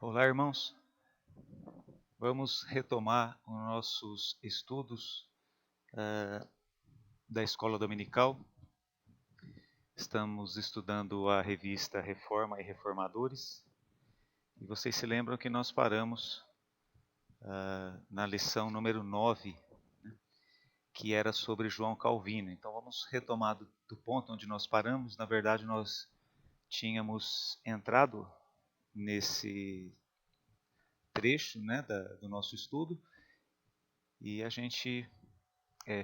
Olá, irmãos. Vamos retomar os nossos estudos da Escola Dominical. Estamos estudando a revista Reforma e Reformadores. E vocês se lembram que nós paramos na lição número 9, que era sobre João Calvino. Então vamos retomar do ponto onde nós paramos. Na verdade, nós tínhamos entrado nesse trecho, do nosso estudo, e a gente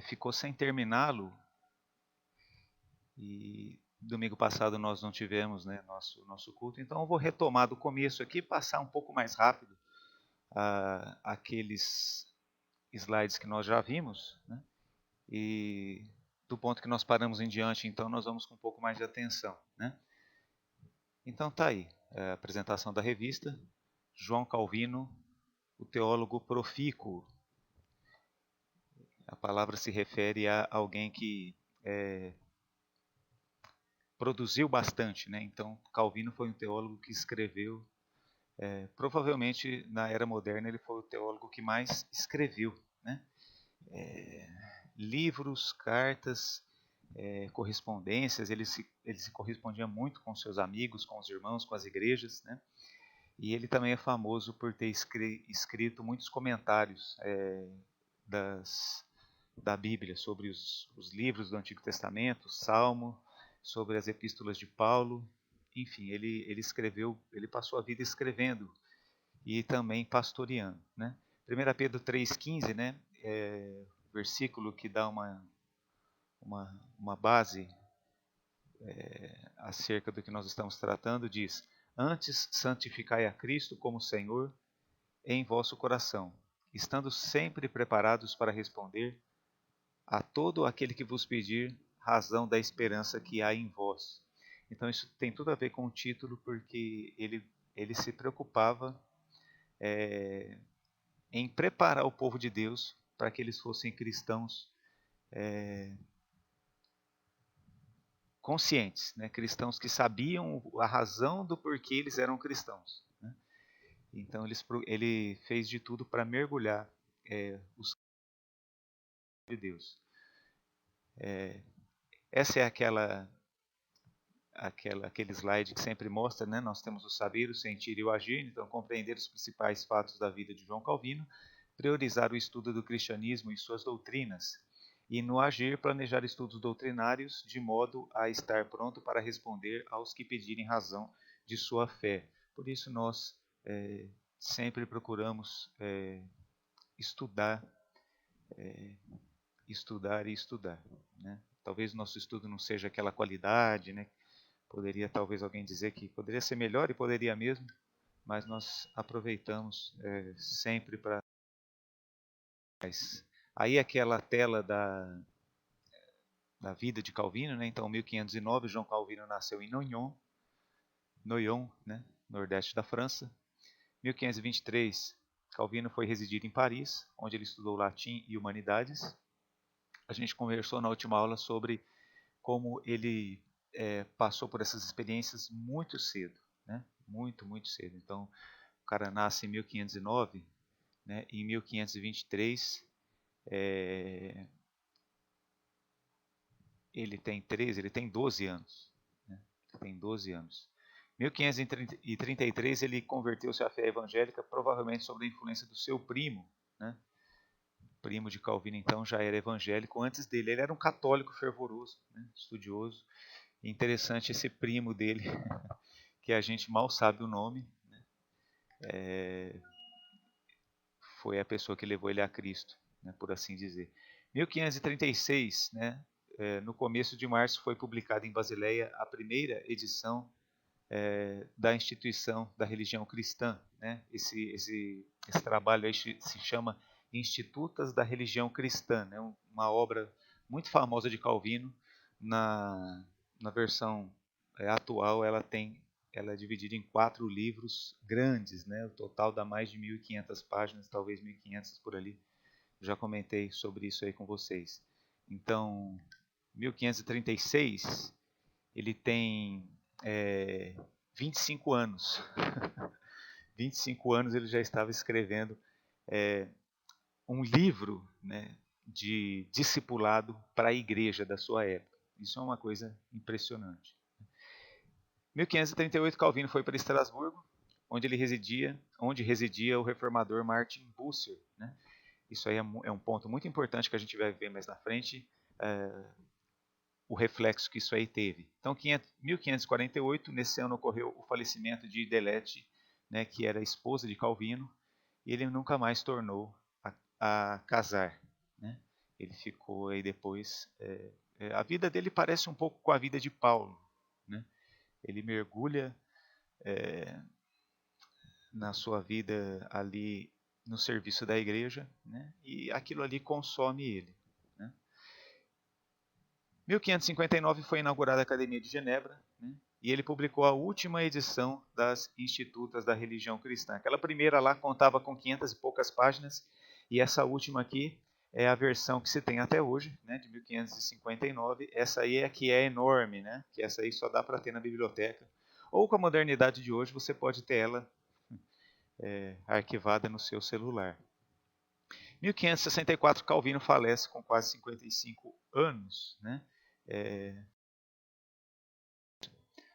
ficou sem terminá-lo, e domingo passado nós não tivemos nosso culto, então eu vou retomar do começo aqui, passar um pouco mais rápido aqueles slides que nós já vimos, e do ponto que nós paramos em diante, então nós vamos com um pouco mais de atenção. Então tá aí, a apresentação da revista, João Calvino, o teólogo profícuo. A palavra se refere a alguém que produziu bastante, Então, Calvino foi um teólogo que escreveu, provavelmente na era moderna ele foi o teólogo que mais escreveu, livros, cartas, correspondências. Ele se correspondia muito com seus amigos, com os irmãos, com as igrejas, E ele também é famoso por ter escrito muitos comentários da Bíblia, sobre os livros do Antigo Testamento, Salmo, sobre as epístolas de Paulo. Enfim, ele passou a vida escrevendo e também pastoreando. 1 Pedro 3,15, versículo que dá uma base acerca do que nós estamos tratando, diz: Antes santificai a Cristo como Senhor em vosso coração, estando sempre preparados para responder a todo aquele que vos pedir razão da esperança que há em vós. Então isso tem tudo a ver com o título, porque ele se preocupava em preparar o povo de Deus para que eles fossem cristãos conscientes, cristãos que sabiam a razão do porquê eles eram cristãos. Então ele fez de tudo para mergulhar os de Deus. Essa é aquele slide que sempre mostra, Nós temos o saber, o sentir e o agir. Então, compreender os principais fatos da vida de João Calvino, priorizar o estudo do cristianismo e suas doutrinas, e no agir, planejar estudos doutrinários de modo a estar pronto para responder aos que pedirem razão de sua fé. Por isso nós sempre procuramos estudar e estudar. Talvez o nosso estudo não seja aquela qualidade, Poderia talvez alguém dizer que poderia ser melhor, e poderia mesmo, mas nós aproveitamos sempre para... Aí aquela tela da vida de Calvino, Então, 1509, João Calvino nasceu em Noyon, nordeste da França. 1523, Calvino foi residir em Paris, onde ele estudou latim e humanidades. A gente conversou na última aula sobre como ele passou por essas experiências muito cedo, muito cedo. Então, o cara nasce em 1509, em 1523, ele tem 12 anos. Tem 12 anos. Em 1533, ele converteu-se à fé evangélica, provavelmente sob a influência do seu primo, O primo de Calvino, então, já era evangélico antes dele. Ele era um católico fervoroso, estudioso. Interessante esse primo dele, que a gente mal sabe o nome, foi a pessoa que levou ele a Cristo, por assim dizer. 1536, no começo de março, foi publicada em Basileia a primeira edição da instituição da religião cristã. Esse trabalho aí se chama Institutas da Religião Cristã, uma obra muito famosa de Calvino. Na versão atual, ela é dividida em 4 livros grandes, O total dá mais de 1.500 páginas, talvez 1.500 por ali. Já comentei sobre isso aí com vocês. Então, 1536, ele tem 25 anos. 25 anos ele já estava escrevendo um livro, né, de discipulado para a igreja da sua época. Isso é uma coisa impressionante. Em 1538, Calvino foi para Estrasburgo, onde residia o reformador Martin Bucer, né? Isso aí é um ponto muito importante que a gente vai ver mais na frente, o reflexo que isso aí teve. Então, em 1548, nesse ano ocorreu o falecimento de Delete, né, que era a esposa de Calvino, e ele nunca mais tornou a casar, né? Ele ficou aí depois. A vida dele parece um pouco com a vida de Paulo, né? Ele mergulha na sua vida ali no serviço da igreja, né? E aquilo ali consome ele, né? 1559 foi inaugurada a Academia de Genebra, né? E ele publicou a última edição das Institutas da Religião Cristã. Aquela primeira lá contava com 500 e poucas páginas, e essa última aqui é a versão que se tem até hoje, né, de 1559. Essa aí é que é enorme, né? Que essa aí só dá para ter na biblioteca. Ou com a modernidade de hoje, você pode ter ela arquivada no seu celular. 1564, Calvino falece com quase 55 anos, né?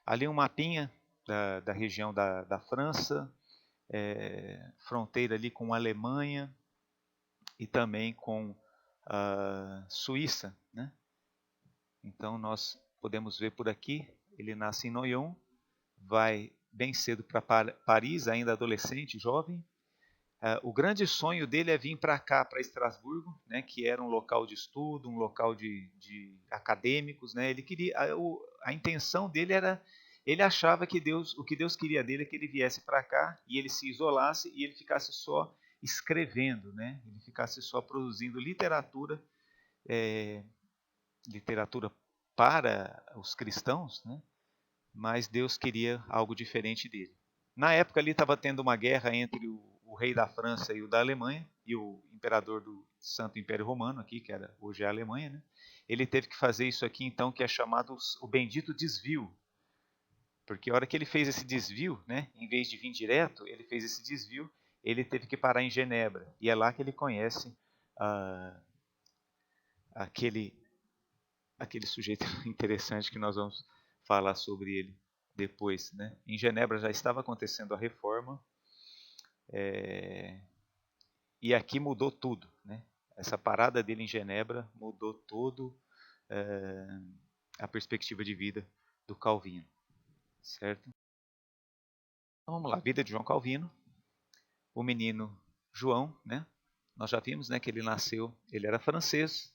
Ali um mapinha da região da França, fronteira ali com a Alemanha e também com a Suíça, né? Então nós podemos ver por aqui, ele nasce em Noyon, vai bem cedo para Paris, ainda adolescente, jovem. O grande sonho dele é vir para cá, para Estrasburgo, né, que era um local de estudo, um local de acadêmicos, né? Ele queria, a intenção dele era, ele achava que o que Deus queria dele é que ele viesse para cá e ele se isolasse e ele ficasse só escrevendo, né? Ele ficasse só produzindo literatura, literatura para os cristãos, né? Mas Deus queria algo diferente dele. Na época ali estava tendo uma guerra entre o rei da França e o da Alemanha, e o imperador do Santo Império Romano aqui, que era hoje a Alemanha, né? Ele teve que fazer isso aqui então, que é chamado o bendito desvio. Porque a hora que ele fez esse desvio, né, em vez de vir direto, ele fez esse desvio, ele teve que parar em Genebra. E é lá que ele conhece aquele sujeito interessante que nós vamos falar sobre ele depois, né? Em Genebra já estava acontecendo a reforma, e aqui mudou tudo, né? Essa parada dele em Genebra mudou todo a perspectiva de vida do Calvino, certo? Então vamos lá, vida de João Calvino, o menino João, né? Nós já vimos, né, que ele era francês.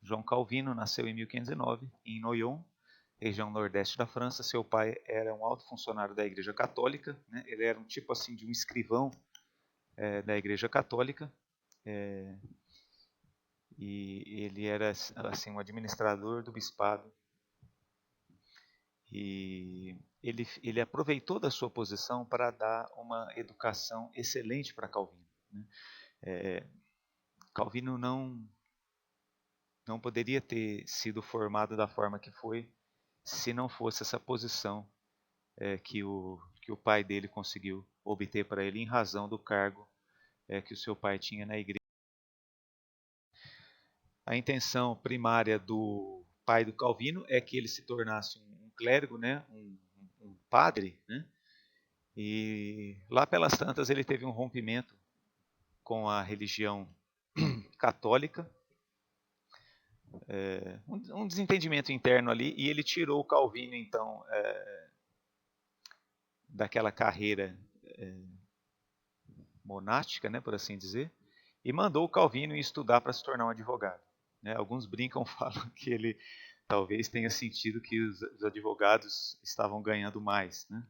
João Calvino nasceu em 1509 em Noyon, região nordeste da França. Seu pai era um alto funcionário da Igreja Católica, né? Ele era um tipo assim de um escrivão da Igreja Católica, e ele era assim um administrador do bispado. E ele aproveitou da sua posição para dar uma educação excelente para Calvino, né? Calvino não poderia ter sido formado da forma que foi se não fosse essa posição que o pai dele conseguiu obter para ele em razão do cargo que o seu pai tinha na igreja. A intenção primária do pai do Calvino é que ele se tornasse um clérigo, né, um padre, né? E lá pelas tantas ele teve um rompimento com a religião católica, um desentendimento interno ali, e ele tirou o Calvino então daquela carreira monástica, né, por assim dizer, e mandou o Calvino estudar para se tornar um advogado, né? Alguns brincam, falam que ele talvez tenha sentido que os advogados estavam ganhando mais, né?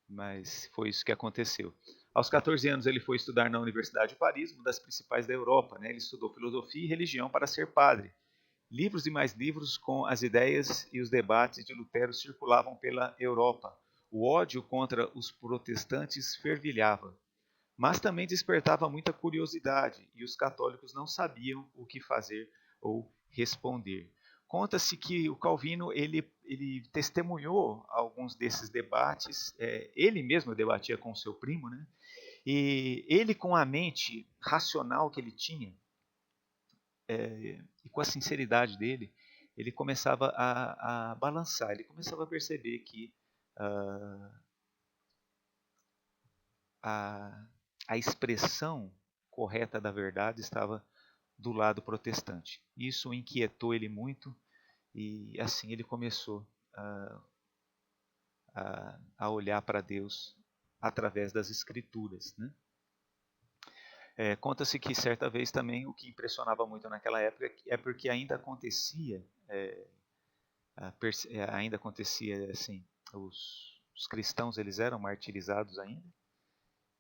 Mas foi isso que aconteceu. Aos 14 anos ele foi estudar na Universidade de Paris, uma das principais da Europa, né? Ele estudou filosofia e religião para ser padre. Livros e mais livros com as ideias e os debates de Lutero circulavam pela Europa. O ódio contra os protestantes fervilhava, mas também despertava muita curiosidade, e os católicos não sabiam o que fazer ou responder. Conta-se que o Calvino ele ele testemunhou alguns desses debates. Ele mesmo debatia com o seu primo, né? E ele, com a mente racional que ele tinha, e com a sinceridade dele, ele começava a balançar, ele começava a perceber que a expressão correta da verdade estava do lado protestante. Isso inquietou ele muito e assim ele começou a olhar para Deus através das Escrituras, né? Conta-se que certa vez também o que impressionava muito naquela época é porque ainda acontecia, assim, os cristãos eles eram martirizados ainda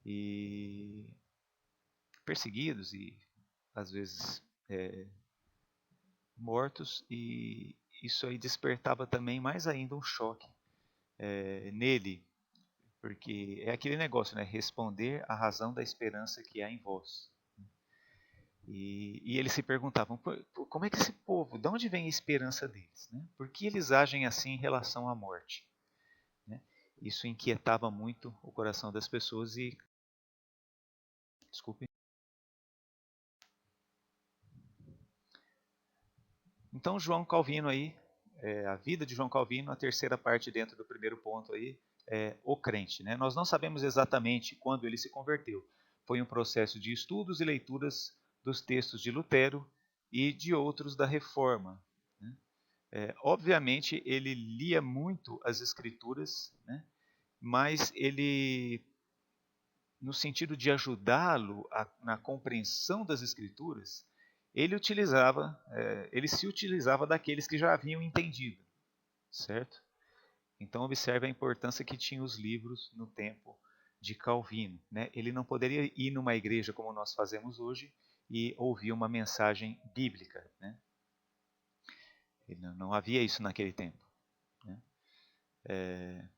e perseguidos e às vezes mortos, e isso aí despertava também mais ainda um choque nele, porque é aquele negócio, né? Responder à razão da esperança que há em vós. E eles se perguntavam, como é que esse povo, de onde vem a esperança deles? Né? Por que eles agem assim em relação à morte? Né? Isso inquietava muito o coração das pessoas e... Desculpe. Então, João Calvino aí, a vida de João Calvino, a terceira parte dentro do primeiro ponto aí, é o crente. Né? Nós não sabemos exatamente quando ele se converteu. Foi um processo de estudos e leituras dos textos de Lutero e de outros da Reforma. Né? Obviamente, ele lia muito as Escrituras, né? Mas ele, no sentido de ajudá-lo na compreensão das Escrituras, ele se utilizava daqueles que já haviam entendido, certo? Então observe a importância que tinham os livros no tempo de Calvino, né? Ele não poderia ir numa igreja como nós fazemos hoje e ouvir uma mensagem bíblica, né? Não havia isso naquele tempo, né?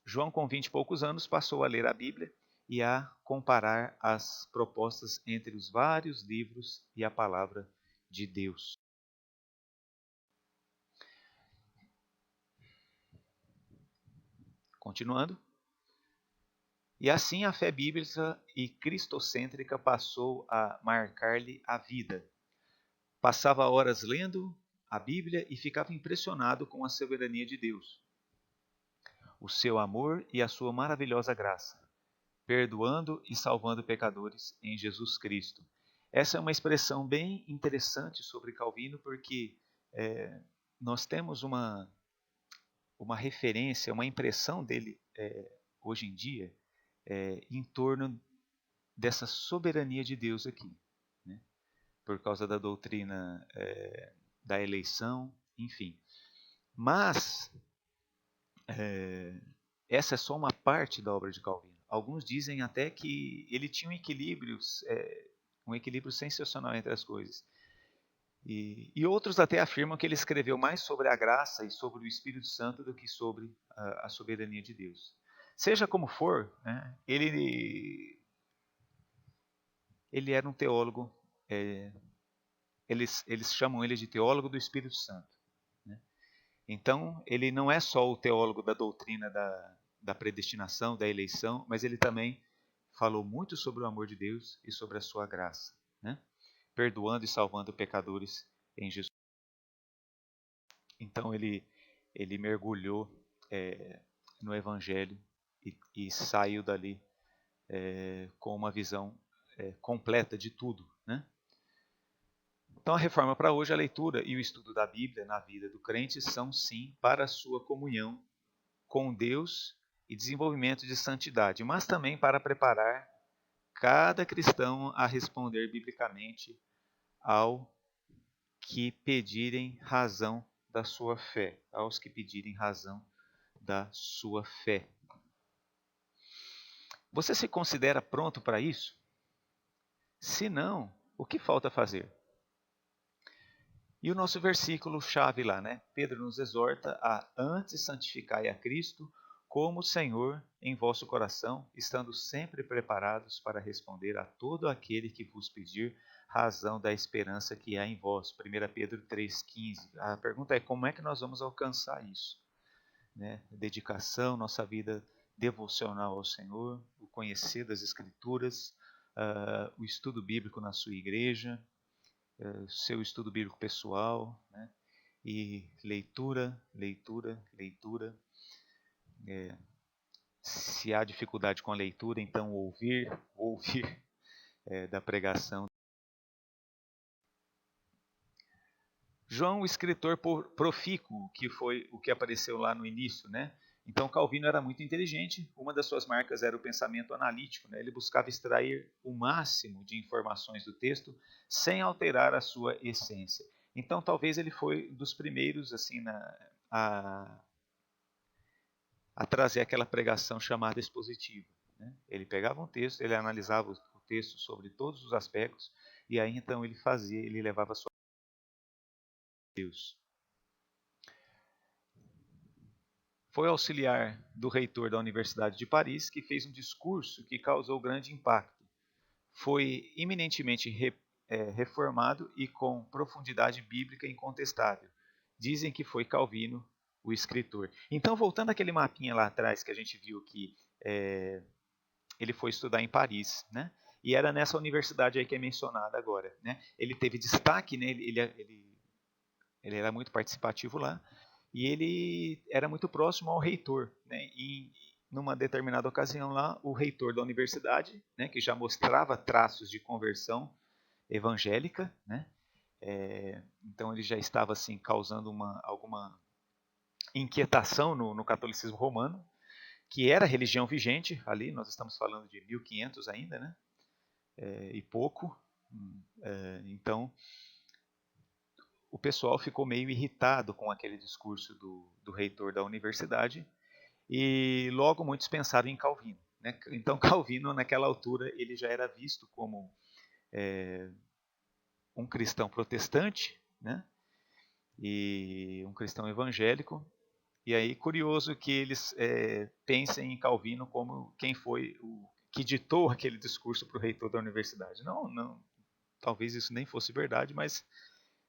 João, com 20 e poucos anos, passou a ler a Bíblia e a comparar as propostas entre os vários livros e a palavra de Deus. Continuando. E assim a fé bíblica e cristocêntrica passou a marcar-lhe a vida. Passava horas lendo a Bíblia e ficava impressionado com a soberania de Deus, o seu amor e a sua maravilhosa graça, perdoando e salvando pecadores em Jesus Cristo. Essa é uma expressão bem interessante sobre Calvino, porque nós temos uma referência, uma impressão dele hoje em dia em torno dessa soberania de Deus aqui, né? Por causa da doutrina da eleição, enfim. Mas essa é só uma parte da obra de Calvino. Alguns dizem até que ele tinha um equilíbrio sensacional entre as coisas. E outros até afirmam que ele escreveu mais sobre a graça e sobre o Espírito Santo do que sobre a soberania de Deus. Seja como for, né, ele era um teólogo, eles chamam ele de teólogo do Espírito Santo. Né? Então, ele não é só o teólogo da doutrina da predestinação, da eleição, mas ele também falou muito sobre o amor de Deus e sobre a sua graça, né? Perdoando e salvando pecadores em Jesus. Então, ele mergulhou no Evangelho e saiu dali com uma visão completa de tudo, né? Então, a reforma para hoje, a leitura e o estudo da Bíblia na vida do crente são, sim, para a sua comunhão com Deus e desenvolvimento de santidade, mas também para preparar cada cristão a responder biblicamente ao que pedirem razão da sua fé, aos que pedirem razão da sua fé. Você se considera pronto para isso? Se não, o que falta fazer? E o nosso versículo-chave lá, né? Pedro nos exorta a antes santificai a Cristo como Senhor em vosso coração, estando sempre preparados para responder a todo aquele que vos pedir razão da esperança que há em vós. 1 Pedro 3,15. A pergunta é como é que nós vamos alcançar isso? Né? Dedicação, nossa vida devocional ao Senhor, o conhecer das Escrituras, o estudo bíblico na sua igreja, seu estudo bíblico pessoal, né? E leitura, leitura, leitura. Se há dificuldade com a leitura, então ouvir da pregação. João, o escritor profícuo, que foi o que apareceu lá no início, né? Então Calvino era muito inteligente, uma das suas marcas era o pensamento analítico, né? Ele buscava extrair o máximo de informações do texto sem alterar a sua essência. Então talvez ele foi dos primeiros assim a trazer aquela pregação chamada expositiva, né? Ele pegava um texto, ele analisava o texto sobre todos os aspectos e aí então ele levava a sua Deus. Foi auxiliar do reitor da Universidade de Paris, que fez um discurso que causou grande impacto. Foi eminentemente reformado e com profundidade bíblica incontestável. Dizem que foi Calvino o escritor. Então, voltando àquele mapinha lá atrás que a gente viu que ele foi estudar em Paris, né? E era nessa universidade aí que é mencionada agora, né? Ele teve destaque, né? Ele era muito participativo lá. E ele era muito próximo ao reitor, né? E numa determinada ocasião lá, o reitor da universidade, né, que já mostrava traços de conversão evangélica, né? Então ele já estava assim causando alguma inquietação no catolicismo romano, que era a religião vigente ali. Nós estamos falando de 1500 ainda, né? E pouco. Então o pessoal ficou meio irritado com aquele discurso do reitor da universidade e logo muitos pensaram em Calvino, né? Então Calvino, naquela altura, ele já era visto como um cristão protestante, né? E um cristão evangélico. E aí, curioso que eles pensem em Calvino como quem foi o que ditou aquele discurso para o reitor da universidade. Não, talvez isso nem fosse verdade, mas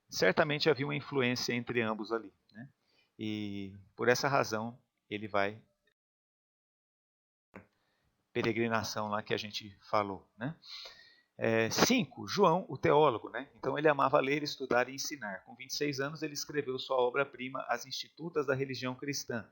certamente havia uma influência entre ambos ali, né? E por essa razão ele vai peregrinação lá que a gente falou, né? 5. João, o teólogo, né? Então ele amava ler, estudar e ensinar. Com 26 anos ele escreveu sua obra-prima, As Institutas da Religião Cristã,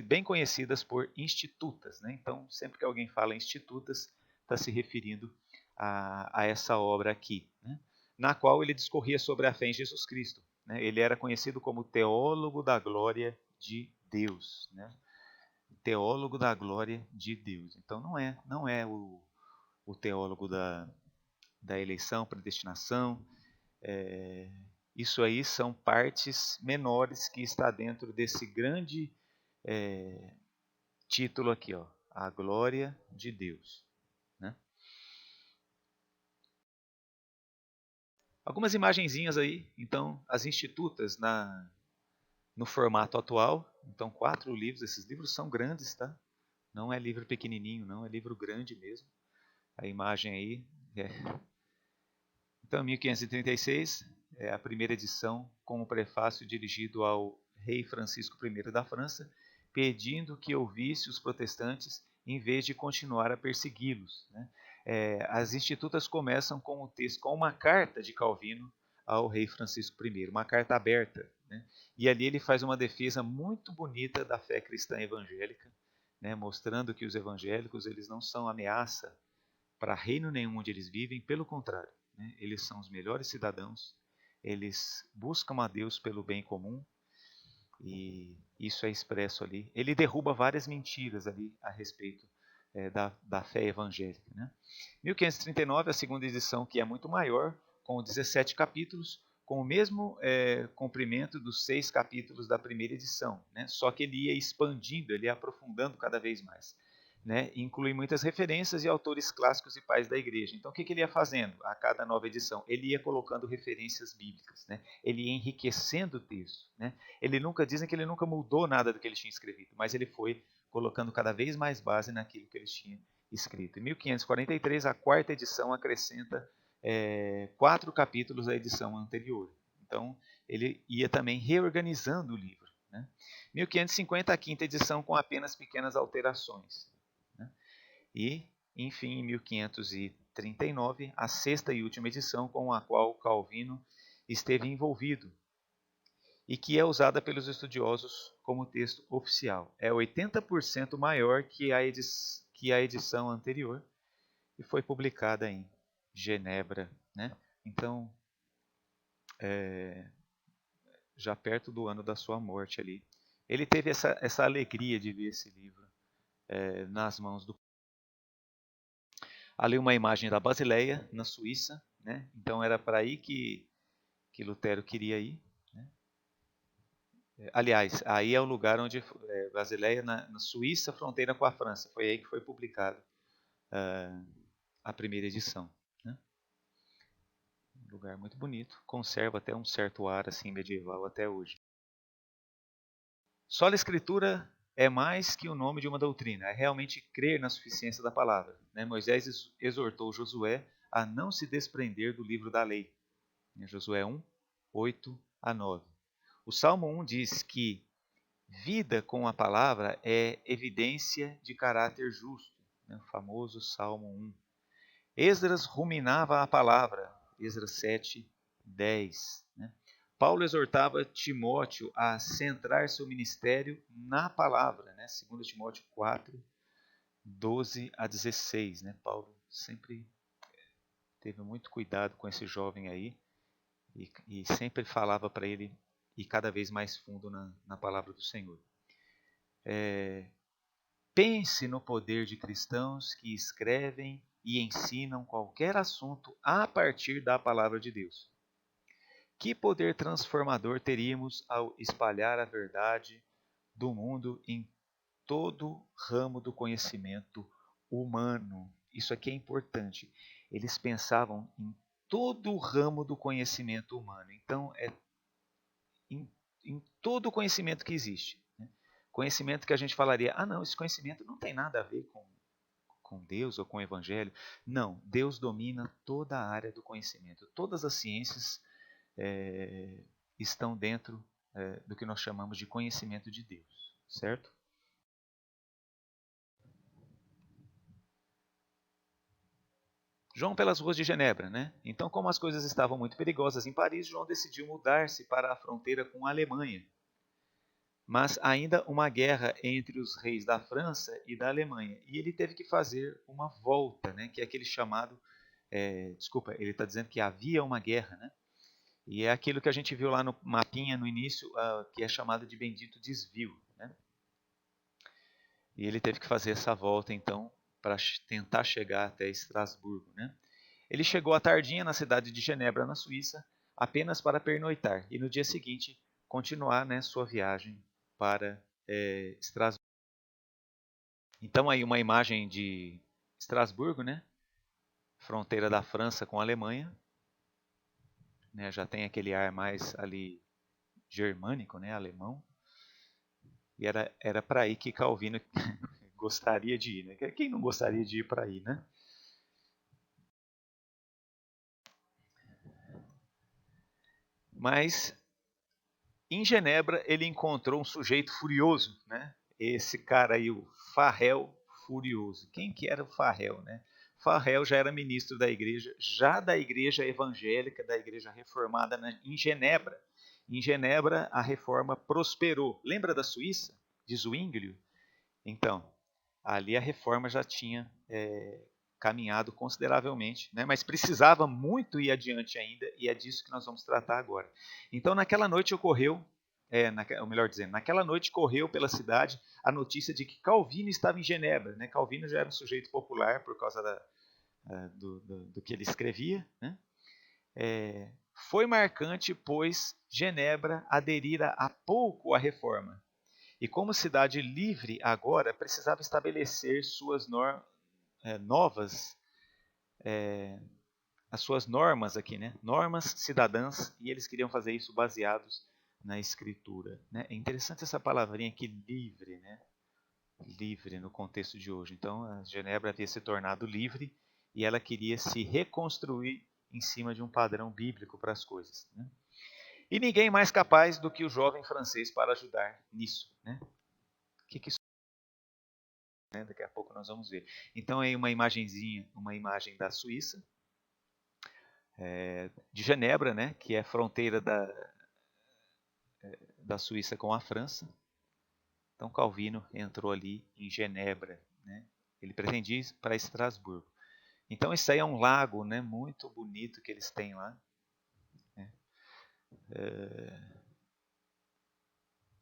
bem conhecidas por institutas, né? Então sempre que alguém fala institutas, está se referindo a essa obra aqui, né? Na qual ele discorria sobre a fé em Jesus Cristo, né? Ele era conhecido como teólogo da glória de Deus, né? Teólogo da glória de Deus. Então não é o teólogo da eleição, predestinação. Isso aí são partes menores que está dentro desse grande título aqui, ó, a glória de Deus, né? Algumas imagenzinhas aí, então, as institutas no formato atual. Então, 4 livros, esses livros são grandes, tá? Não é livro pequenininho, não, é livro grande mesmo. A imagem aí Então, 1536 é a primeira edição com o prefácio dirigido ao rei Francisco I da França, pedindo que ouvisse os protestantes em vez de continuar a persegui-los, né? As institutas começam com o texto, com uma carta de Calvino ao rei Francisco I, uma carta aberta, né? E ali ele faz uma defesa muito bonita da fé cristã evangélica, né? Mostrando que os evangélicos eles não são ameaça para reino nenhum onde eles vivem, pelo contrário, né? Eles são os melhores cidadãos, eles buscam a Deus pelo bem comum, e isso é expresso ali. Ele derruba várias mentiras ali a respeito da fé evangélica, né? 1539, a segunda edição, que é muito maior, com 17 capítulos, com o mesmo comprimento dos 6 capítulos da primeira edição, né? Só que ele ia expandindo, ele ia aprofundando cada vez mais, né? Inclui muitas referências e autores clássicos e pais da igreja. Então, o que ele ia fazendo a cada nova edição? Ele ia colocando referências bíblicas, né? Ele ia enriquecendo o texto, né? Dizem que ele nunca mudou nada do que ele tinha escrito, mas ele foi colocando cada vez mais base naquilo que ele tinha escrito. Em 1543, a quarta edição acrescenta 4 capítulos à edição anterior. Então, ele ia também reorganizando o livro. Né? 1550, a quinta edição com apenas pequenas alterações. Né? E, enfim, em 1539, a sexta e última edição com a qual Calvino esteve envolvido e que é usada pelos estudiosos como texto oficial. É 80% maior que a edição anterior e foi publicada em Genebra. Né? Então, já perto do ano da sua morte ali. Ele teve essa alegria de ver esse livro nas mãos do... Ali uma imagem da Basileia, na Suíça. Né? Então era para aí que Lutero queria ir. Né? Aliás, aí é o lugar onde Basileia, na Suíça, fronteira com a França. Foi aí que foi publicado a primeira edição. Né? Um lugar muito bonito. Conserva até um certo ar assim medieval até hoje. Sola Escritura é mais que o nome de uma doutrina, é realmente crer na suficiência da palavra. Né? Moisés exortou Josué a não se desprender do livro da lei. Josué 1, 8 a 9. O Salmo 1 diz que vida com a palavra é evidência de caráter justo. Né? O famoso Salmo 1. Esdras ruminava a palavra. Esdras 7, 10. Né? Paulo exortava Timóteo a centrar seu ministério na palavra, né? 2 Timóteo 4, 12 a 16. Né? Paulo sempre teve muito cuidado com esse jovem aí e sempre falava para ele ir cada vez mais fundo na palavra do Senhor. Pense no poder de cristãos que escrevem e ensinam qualquer assunto a partir da palavra de Deus. Que poder transformador teríamos ao espalhar a verdade do mundo em todo ramo do conhecimento humano? Isso aqui é importante. Eles pensavam em todo o ramo do conhecimento humano. Então, em todo o conhecimento que existe. Né? Conhecimento que a gente falaria, não, esse conhecimento não tem nada a ver com Deus ou com o Evangelho. Não, Deus domina toda a área do conhecimento. Todas as ciências estão dentro do que nós chamamos de conhecimento de Deus, certo? João pelas ruas de Genebra, né? Então, como as coisas estavam muito perigosas em Paris, João decidiu mudar-se para a fronteira com a Alemanha. Mas ainda uma guerra entre os reis da França e da Alemanha. E ele teve que fazer uma volta, né? Que é aquele chamado... desculpa, ele está dizendo que havia uma guerra, né? E é aquilo que a gente viu lá no mapinha no início, que é chamado de bendito desvio. Né? E ele teve que fazer essa volta, então, para tentar chegar até Estrasburgo. Né? Ele chegou à tardinha na cidade de Genebra, na Suíça, apenas para pernoitar. E no dia seguinte, continuar, né, sua viagem para Estrasburgo. Então, aí uma imagem de Estrasburgo, né? Fronteira da França com a Alemanha. Né? Já tem aquele ar mais ali germânico, né? Alemão. E era para aí que Calvino gostaria de ir. Né? Quem não gostaria de ir para aí, né? Mas em Genebra ele encontrou um sujeito furioso, né? Esse cara aí, o Farel Furioso. Quem que era o Farel, né? Farel já era ministro da igreja, já da igreja evangélica, da igreja reformada em Genebra. Em Genebra a reforma prosperou. Lembra da Suíça, de Zwinglio? Então, ali a reforma já tinha caminhado consideravelmente, né? Mas precisava muito ir adiante ainda, e é disso que nós vamos tratar agora. Então, naquela noite ocorreu, ou melhor dizendo, naquela noite correu pela cidade a notícia de que Calvino estava em Genebra. Né? Calvino já era um sujeito popular por causa do que ele escrevia. Né? Foi marcante, pois Genebra aderira há pouco à reforma. E como cidade livre agora, precisava estabelecer suas novas, as suas normas aqui, né? Normas cidadãs, e eles queriam fazer isso baseados na Escritura. Né? É interessante essa palavrinha aqui, livre, né? livre no contexto de hoje. Então, a Genebra havia se tornado livre e ela queria se reconstruir em cima de um padrão bíblico para as coisas, né? E ninguém mais capaz do que o jovem francês para ajudar nisso, né? O que isso é, né? Daqui a pouco nós vamos ver. Então, aí uma imagenzinha, uma imagem da Suíça, de Genebra, né? Que é a fronteira da Suíça com a França. Então, Calvino entrou ali em Genebra, né? Ele pretendia ir para Estrasburgo. Então, isso aí é um lago, né, muito bonito que eles têm lá, né,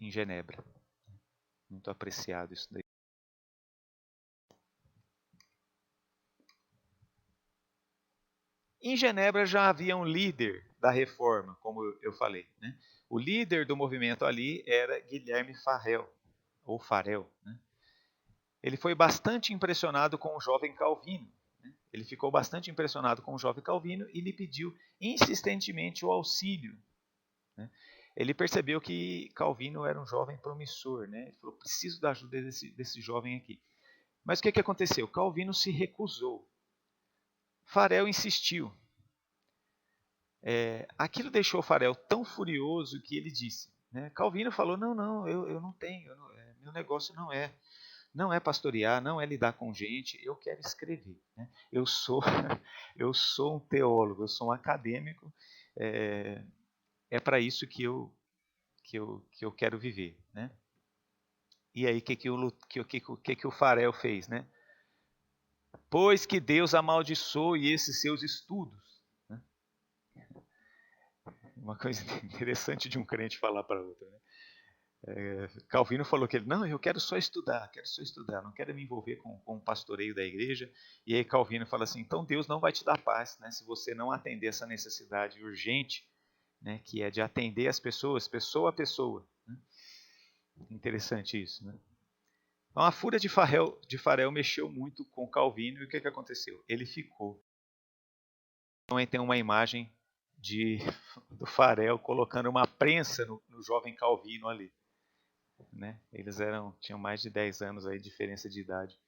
em Genebra. Muito apreciado isso daí. Em Genebra já havia um líder da reforma, como eu falei, né? O líder do movimento ali era Guilherme Farel, ou Farel, né? Ele foi bastante impressionado com o jovem Calvino. Né? Ele ficou bastante impressionado com o jovem Calvino e lhe pediu insistentemente o auxílio. Né? Ele percebeu que Calvino era um jovem promissor. Né? Ele falou, preciso da ajuda desse jovem aqui. Mas o que aconteceu? Calvino se recusou. Farel insistiu. Aquilo deixou Farel tão furioso que ele disse, né? Calvino falou, não, eu não tenho, meu negócio não é pastorear, não é lidar com gente, eu quero escrever. Né? Eu sou um teólogo, eu sou um acadêmico, é para isso que eu quero viver. Né? E aí, o que o Farel fez? Né? Pois que Deus amaldiçoe esses seus estudos. Né? Uma coisa interessante de um crente falar para outro. Né? Calvino falou que ele, não, eu quero só estudar, não quero me envolver com o pastoreio da igreja. E aí Calvino fala assim, então Deus não vai te dar paz, né, se você não atender essa necessidade urgente, né, que é de atender as pessoas, pessoa a pessoa. Né? Interessante isso, né? Então a fúria de Farel mexeu muito com Calvino e o que aconteceu? Ele ficou. Então aí tem uma imagem do Farel colocando uma prensa no jovem Calvino ali. Né? Eles tinham mais de 10 anos aí de diferença de idade.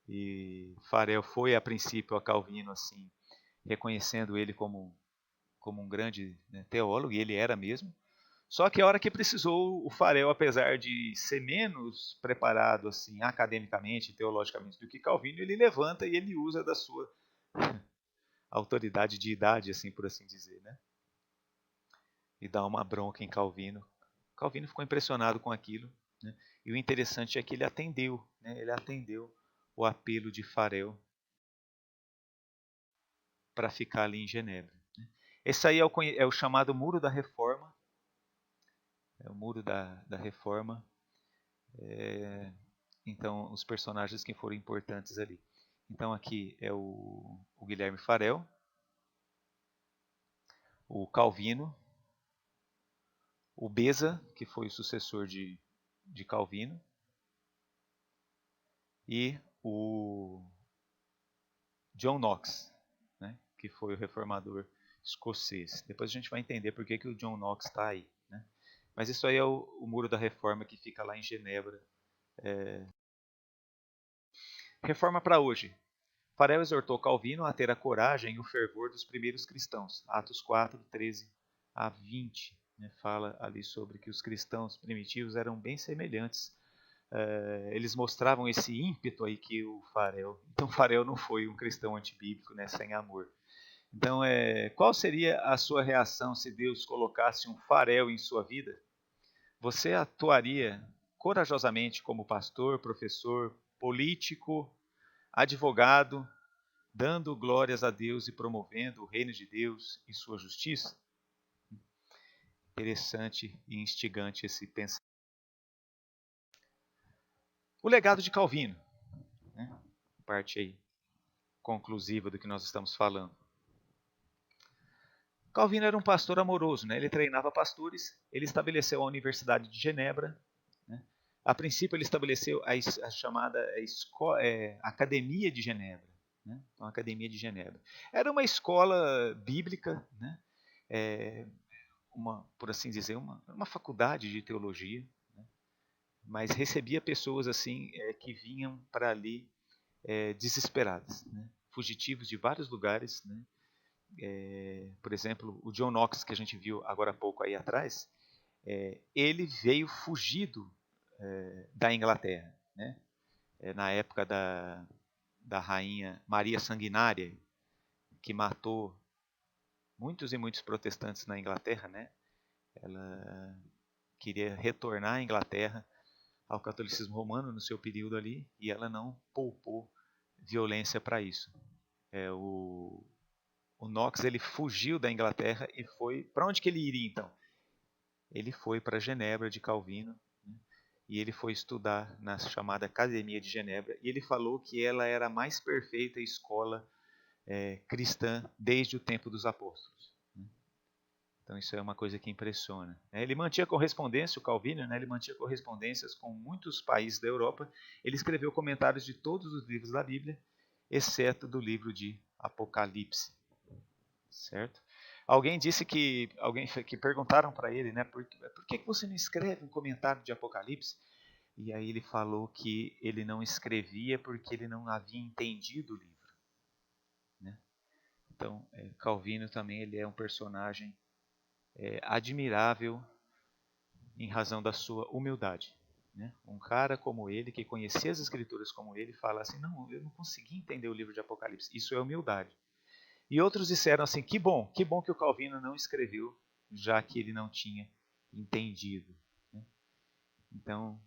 E Farel foi a princípio a Calvino assim, reconhecendo ele como um grande, né, teólogo, e ele era mesmo. Só que a hora que precisou, o Farel, apesar de ser menos preparado assim academicamente, teologicamente do que Calvino, ele levanta e ele usa da sua autoridade de idade, assim por assim dizer, né? E dá uma bronca em Calvino. Calvino ficou impressionado com aquilo, né? E o interessante é que ele atendeu, né? Ele atendeu o apelo de Farel para ficar ali em Genebra. Né? Esse aí é o chamado Muro da Reforma, é o Muro da Reforma. Então, os personagens que foram importantes ali. Então, aqui é o Guilherme Farel, o Calvino, o Beza, que foi o sucessor de Calvino, e o John Knox, né, que foi o reformador escocês. Depois a gente vai entender por que o John Knox está aí. Né? Mas isso aí é o Muro da Reforma que fica lá em Genebra. Reforma para hoje. Farel exortou Calvino a ter a coragem e o fervor dos primeiros cristãos. Atos 4, 13 a 20. Né, fala ali sobre que os cristãos primitivos eram bem semelhantes. Eles mostravam esse ímpeto aí que o Farel. Então, Farel não foi um cristão antibíblico, né, sem amor. Então, qual seria a sua reação se Deus colocasse um Farel em sua vida? Você atuaria corajosamente como pastor, professor, político, advogado, dando glórias a Deus e promovendo o reino de Deus e sua justiça? Interessante e instigante esse pensamento. O legado de Calvino, né? Parte aí conclusiva do que nós estamos falando. Calvino era um pastor amoroso, né? Ele treinava pastores, ele estabeleceu a Universidade de Genebra. Né? A princípio, ele estabeleceu a chamada Academia de Genebra. Né? Então, a Academia de Genebra. Era uma escola bíblica, né? Por assim dizer, uma faculdade de teologia. Né? mas recebia pessoas assim que vinham para ali desesperadas, né? Fugitivos de vários lugares, né? Por exemplo, o John Knox, que a gente viu agora há pouco aí atrás, ele veio fugido da Inglaterra, né? Na época da rainha Maria Sanguinária, que matou muitos e muitos protestantes na Inglaterra, né? Ela queria retornar à Inglaterra, ao catolicismo romano no seu período ali, e ela não poupou violência para isso. O Knox ele fugiu da Inglaterra e foi para onde que ele iria então? Ele foi para Genebra de Calvino, né? E ele foi estudar na chamada Academia de Genebra, e ele falou que ela era a mais perfeita escola cristã desde o tempo dos apóstolos. Então isso é uma coisa que impressiona. Ele mantinha correspondência, o Calvino, né, ele mantinha correspondências com muitos países da Europa. Ele escreveu comentários de todos os livros da Bíblia, exceto do livro de Apocalipse. Certo? Alguém disse que perguntaram para ele, né, por que você não escreve um comentário de Apocalipse? E aí ele falou que ele não escrevia porque ele não havia entendido o livro. Né? Então, Calvino também ele é um personagem admirável em razão da sua humildade. Né? Um cara como ele, que conhecia as escrituras como ele, fala assim, não, eu não consegui entender o livro de Apocalipse. Isso é humildade. E outros disseram assim, que bom que o Calvino não escreveu, já que ele não tinha entendido. Né? Então,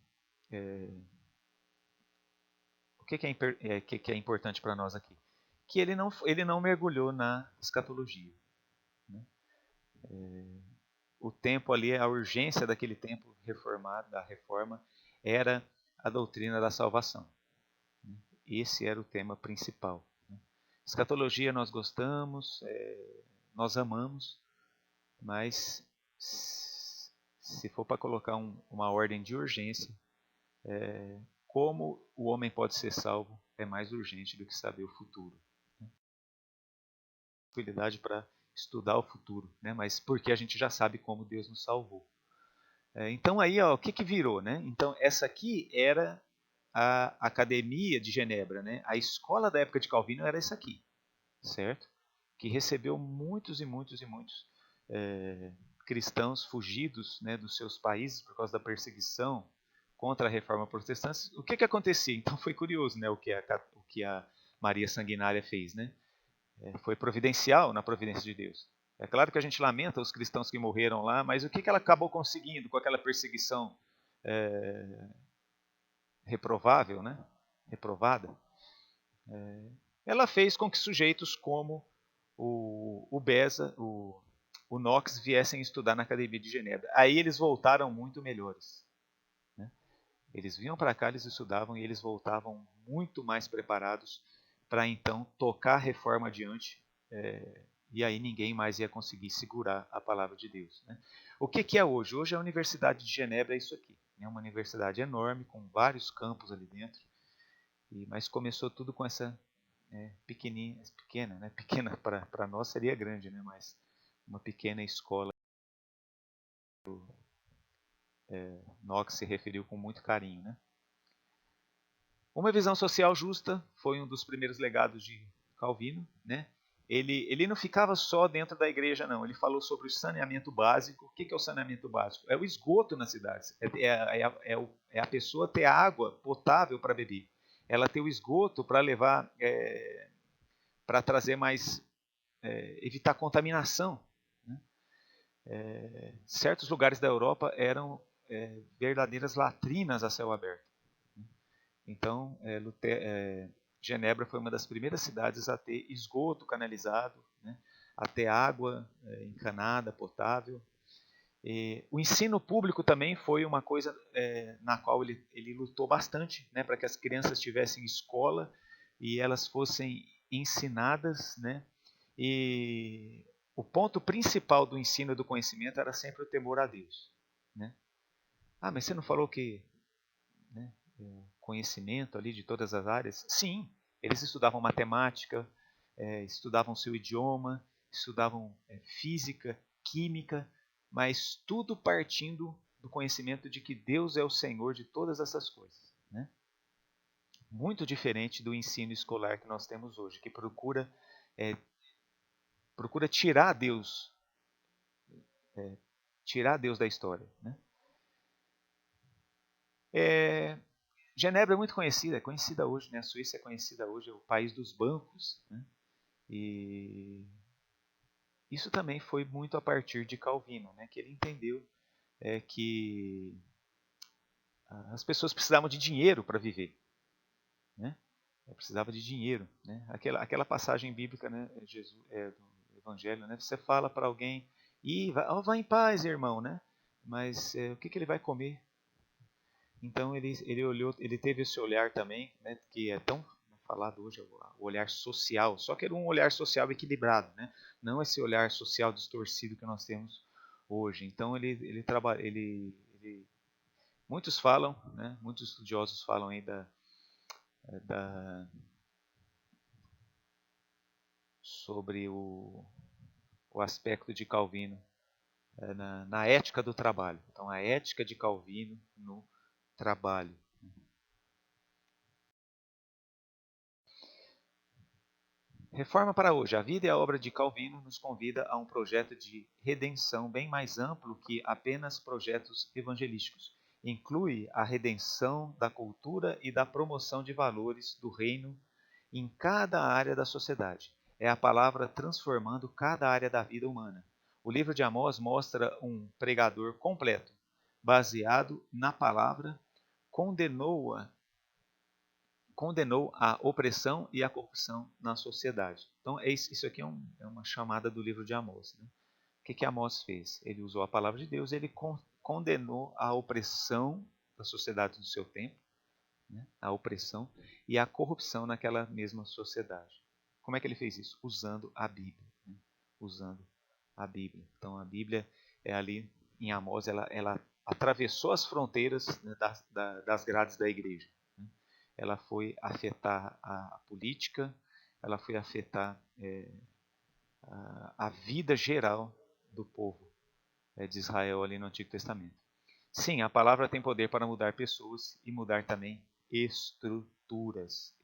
o que é importante para nós aqui? Que ele não mergulhou na escatologia. Né? O tempo ali, a urgência daquele tempo reformado, da reforma, era a doutrina da salvação. Esse era o tema principal. Escatologia nós gostamos, nós amamos, mas se for para colocar uma ordem de urgência, como o homem pode ser salvo é mais urgente do que saber o futuro. Habilidade para estudar o futuro, né? Mas porque a gente já sabe como Deus nos salvou. Então aí, ó, o que virou, né? Então essa aqui era a Academia de Genebra, né? A escola da época de Calvino era essa aqui, certo? Que recebeu muitos e muitos e muitos cristãos fugidos, né, dos seus países por causa da perseguição contra a reforma protestante. O que acontecia? Então foi curioso, né, o que a Maria Sanguinária fez, né? Foi providencial na providência de Deus. É claro que a gente lamenta os cristãos que morreram lá, mas o que ela acabou conseguindo com aquela perseguição reprovável, né? Reprovada? Ela fez com que sujeitos como o Beza, o Knox viessem estudar na Academia de Genebra. Aí eles voltaram muito melhores. Né? Eles vinham para cá, eles estudavam e eles voltavam muito mais preparados para então tocar a reforma adiante. E aí ninguém mais ia conseguir segurar a palavra de Deus. Né? O que é hoje? Hoje a Universidade de Genebra é isso aqui. É uma universidade enorme, com vários campos ali dentro. Mas começou tudo com essa pequena, né? Pequena para nós seria grande, né? Mas uma pequena escola. Knox se referiu com muito carinho. Né? Uma visão social justa foi um dos primeiros legados de Calvino. Né? Ele não ficava só dentro da igreja, não. Ele falou sobre o saneamento básico. O que é o saneamento básico? É o esgoto nas cidades. É a pessoa ter água potável para beber. Ela ter o esgoto para levar, para trazer mais, evitar contaminação. Né? Certos lugares da Europa eram verdadeiras latrinas a céu aberto. Então, Genebra foi uma das primeiras cidades a ter esgoto canalizado, né, a ter água encanada, potável. O ensino público também foi uma coisa na qual ele lutou bastante, né, para que as crianças tivessem escola e elas fossem ensinadas. Né, e o ponto principal do ensino e do conhecimento era sempre o temor a Deus. Né? Ah, mas você não falou que... Né, conhecimento ali de todas as áreas? Sim, eles estudavam matemática, estudavam seu idioma, estudavam física, química, mas tudo partindo do conhecimento de que Deus é o Senhor de todas essas coisas, né? Muito diferente do ensino escolar que nós temos hoje, que procura tirar Deus da história, né? Genebra é muito conhecida, é conhecida hoje, né? A Suíça é conhecida hoje, é o país dos bancos, né? E isso também foi muito a partir de Calvino, né? Que ele entendeu que as pessoas precisavam de dinheiro para viver, né? Precisava de dinheiro, né? Aquela passagem bíblica, né? Jesus, do Evangelho, né? Você fala para alguém e vai em paz, irmão, né? Mas o que ele vai comer? Então ele olhou, ele teve esse olhar também, né? Que é tão falado hoje, o olhar social. Só que era um olhar social equilibrado, né? Não esse olhar social distorcido que nós temos hoje. Então ele trabalha, muitos falam, né? Muitos estudiosos falam aí sobre o aspecto de Calvino na ética do trabalho. Então, a ética de Calvino no trabalho. Reforma para hoje. A vida e a obra de Calvino nos convida a um projeto de redenção bem mais amplo que apenas projetos evangelísticos. Inclui a redenção da cultura e da promoção de valores do reino em cada área da sociedade. É a palavra transformando cada área da vida humana. O livro de Amós mostra um pregador completo, baseado na palavra, condenou a opressão e a corrupção na sociedade. Então, isso aqui é uma chamada do livro de Amós. Né? O que Amós fez? Ele usou a palavra de Deus, ele condenou a opressão da sociedade do seu tempo, né? A opressão e a corrupção naquela mesma sociedade. Como é que ele fez isso? Usando a Bíblia. Né? Usando a Bíblia. Então, a Bíblia é ali em Amós, ela atravessou as fronteiras, né, das grades da igreja. Né? Ela foi afetar a política, ela foi afetar a vida geral do povo de Israel ali no Antigo Testamento. Sim, a palavra tem poder para mudar pessoas e mudar também estruturas.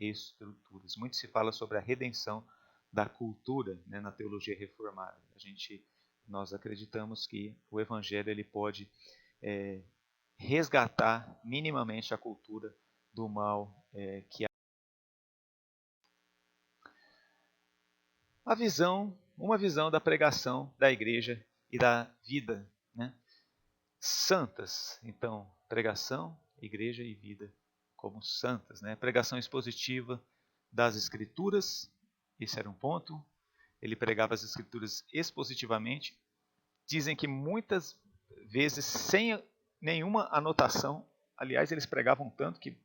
Muito se fala sobre a redenção da cultura, né, na teologia reformada. Nós acreditamos que o Evangelho ele pode resgatar minimamente a cultura do mal que uma visão da pregação da igreja e da vida, né? Santas. Então, pregação, igreja e vida como santas, né? Pregação expositiva das Escrituras, esse era um ponto. Ele pregava as Escrituras expositivamente. Dizem que muitas vezes sem nenhuma anotação. Aliás, eles pregavam tanto que,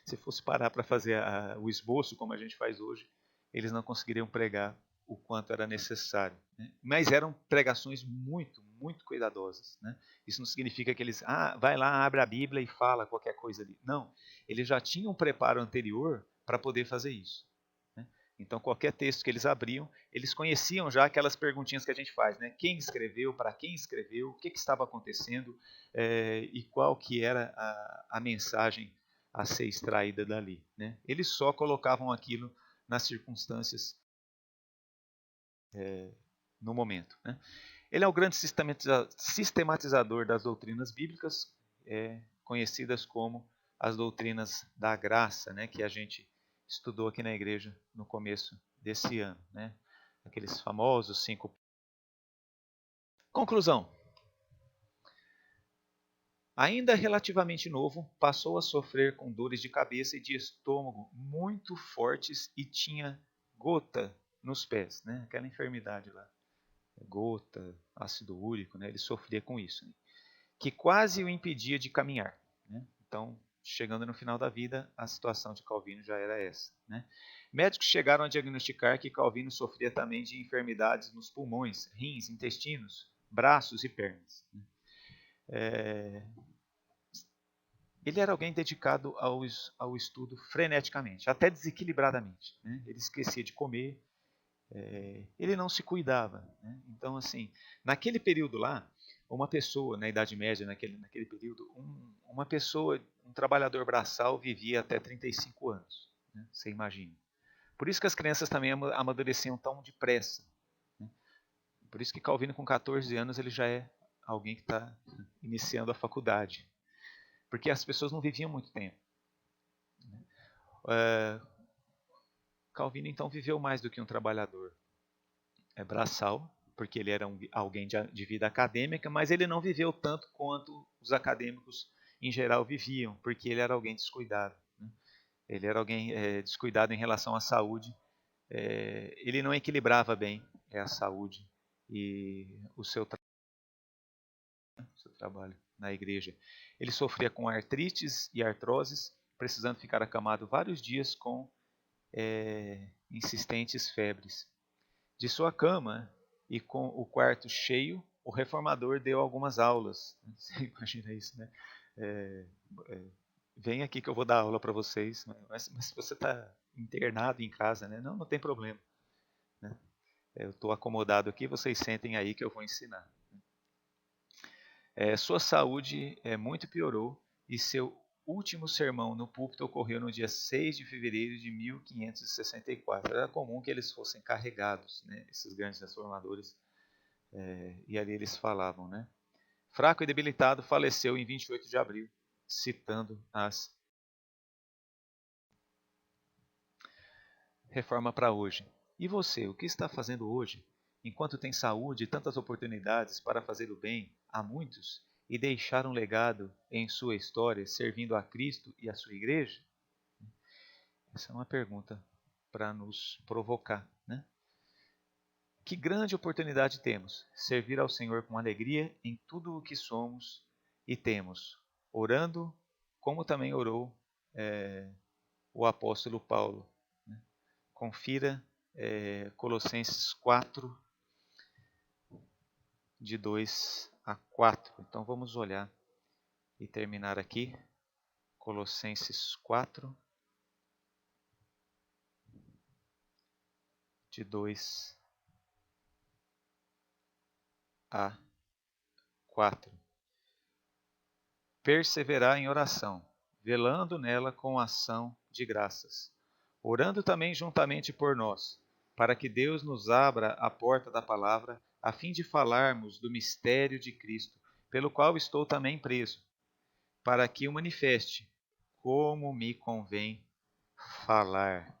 se fosse parar para fazer o esboço, como a gente faz hoje, eles não conseguiriam pregar o quanto era necessário. Né? Mas eram pregações muito, muito cuidadosas. Né? Isso não significa que eles, vai lá, abre a Bíblia e fala qualquer coisa ali. Não, eles já tinham um preparo anterior para poder fazer isso. Né? Então, qualquer texto que eles abriam, eles conheciam já aquelas perguntinhas que a gente faz. Né? Quem escreveu, para quem escreveu, o que estava acontecendo e qual que era a mensagem a ser extraída dali. Né? Eles só colocavam aquilo nas circunstâncias no momento. Né? Ele é o grande sistematizador das doutrinas bíblicas, conhecidas como as doutrinas da graça, né, que a gente estudou aqui na igreja no começo desse ano. Né? Aqueles famosos 5. Conclusão. Ainda relativamente novo, passou a sofrer com dores de cabeça e de estômago muito fortes e tinha gota nos pés, né? Aquela enfermidade lá, gota, ácido úrico, né? Ele sofria com isso, né? Que quase o impedia de caminhar. Né? Então, chegando no final da vida, a situação de Calvino já era essa. Né? Médicos chegaram a diagnosticar que Calvino sofria também de enfermidades nos pulmões, rins, intestinos, braços e pernas. Ele era alguém dedicado ao estudo freneticamente, até desequilibradamente. Né? Ele esquecia de comer, ele não se cuidava. Né? Então, assim, naquele período lá, uma pessoa, na Idade Média, naquele período, uma pessoa, um trabalhador braçal vivia até 35 anos, né? Você imagina. Por isso que as crianças também amadureciam tão depressa, né? Por isso que Calvino, com 14 anos, ele já é alguém que está iniciando a faculdade. Porque as pessoas não viviam muito tempo. Calvino, então, viveu mais do que um trabalhador braçal, porque ele era alguém de vida acadêmica, mas ele não viveu tanto quanto os acadêmicos em geral viviam, porque ele era alguém descuidado, né? Ele era alguém descuidado em relação à saúde. Ele não equilibrava bem a saúde e o seu trabalho na igreja. Ele sofria com artrites e artroses, precisando ficar acamado vários dias com insistentes febres. De sua cama e com o quarto cheio, o reformador deu algumas aulas. Você imagina isso, né? Vem aqui que eu vou dar aula para vocês, mas se você está internado em casa, né? Não tem problema, né? Eu estou acomodado aqui, vocês sentem aí que eu vou ensinar. Sua saúde muito piorou e seu último sermão no púlpito ocorreu no dia 6 de fevereiro de 1564. Era comum que eles fossem carregados, né, esses grandes reformadores, e ali eles falavam, né? Fraco e debilitado, faleceu em 28 de abril, citando as reforma para hoje. E você, o que está fazendo hoje, enquanto tem saúde e tantas oportunidades para fazer o bem a muitos e deixar um legado em sua história servindo a Cristo e a sua igreja? Essa é uma pergunta para nos provocar, né? Que grande oportunidade temos, servir ao Senhor com alegria em tudo o que somos e temos, orando como também orou o apóstolo Paulo, né? Confira Colossenses 4, de 2 a 4. Então vamos olhar e terminar aqui. Colossenses 4, de 2 a 4. Perseverar em oração, velando nela com ação de graças, orando também juntamente por nós, para que Deus nos abra a porta da palavra, a fim de falarmos do mistério de Cristo, pelo qual estou também preso, para que o manifeste, como me convém falar.